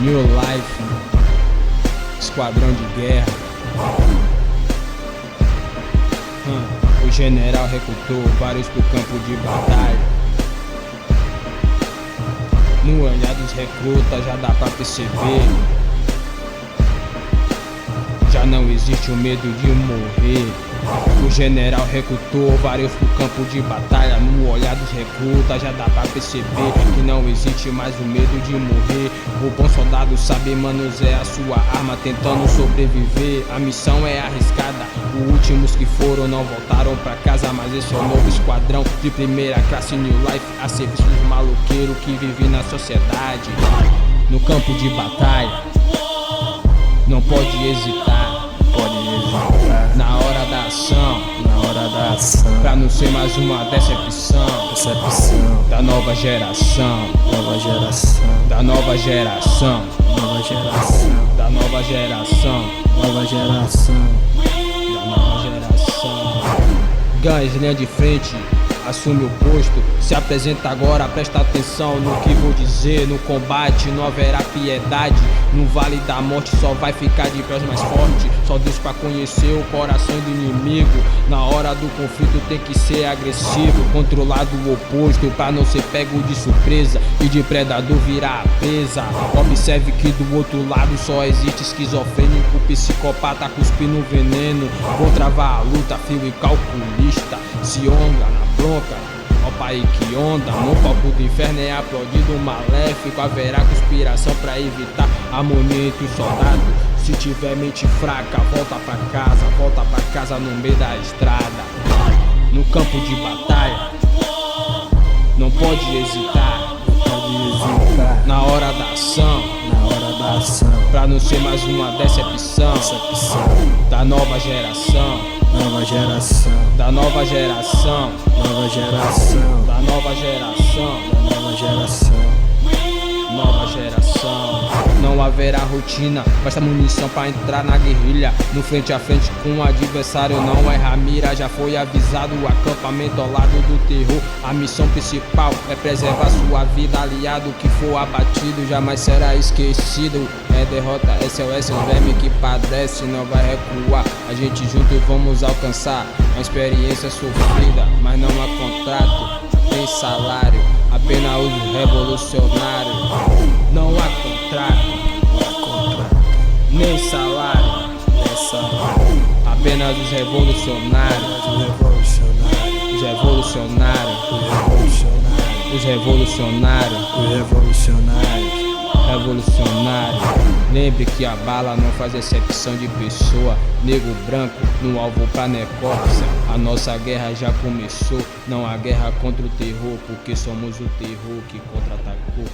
New Life, esquadrão de guerra. O general recrutou vários pro campo de batalha. No olhar dos recrutas já dá pra perceber, já não existe o medo de morrer. O general recrutou vários pro campo de batalha. No olhar dos recrutas já dá pra perceber que não existe mais o medo de morrer. O bom soldado sabe manusear a sua arma, tentando sobreviver. A missão é arriscada, os últimos que foram não voltaram pra casa. Mas esse é o novo esquadrão de primeira classe New Life, a serviço dos maloqueiros que vivem na sociedade. No campo de batalha não pode hesitar, na hora da ação, pra não ser mais uma decepção da nova geração, da nova geração. Guns, linha de frente, assume o posto, se apresenta agora, presta atenção no que vou dizer. No combate não haverá piedade, no vale da morte só vai ficar de pé os mais fortes. Só Deus pra conhecer o coração do inimigo. Na hora do conflito tem que ser agressivo, controlar do oposto pra não ser pego de surpresa e de predador virar a presa. Observe que do outro lado só existe esquizofrênico, psicopata cuspindo veneno. Vou travar a luta, frio e calculista, se onga na bronca, ó pai que onda. No palco do inferno é aplaudido o maléfico, haverá conspiração pra evitar harmonia entre os soldados. Se tiver mente fraca, volta pra casa no meio da estrada. No campo de batalha não pode hesitar, na hora da ação, pra não ser mais uma decepção da nova geração, da nova geração. Não haverá rotina, basta munição pra entrar na guerrilha. No frente a frente com o adversário não erra a mira. Já foi avisado o acampamento ao lado do terror. A missão principal é preservar sua vida. Aliado que for abatido jamais será esquecido. É derrota, SOS, os vermes que padece não vai recuar. A gente junto vamos alcançar a experiência sofrida, mas não há contrato, tem salário, apenas os revolucionários. Não há contrato, nem salário, apenas os revolucionários. Lembre que a bala não faz exceção de pessoa. Negro branco no alvo pra necópsia. A nossa guerra já começou. Não há guerra contra o terror, porque somos o terror que contra-atacou.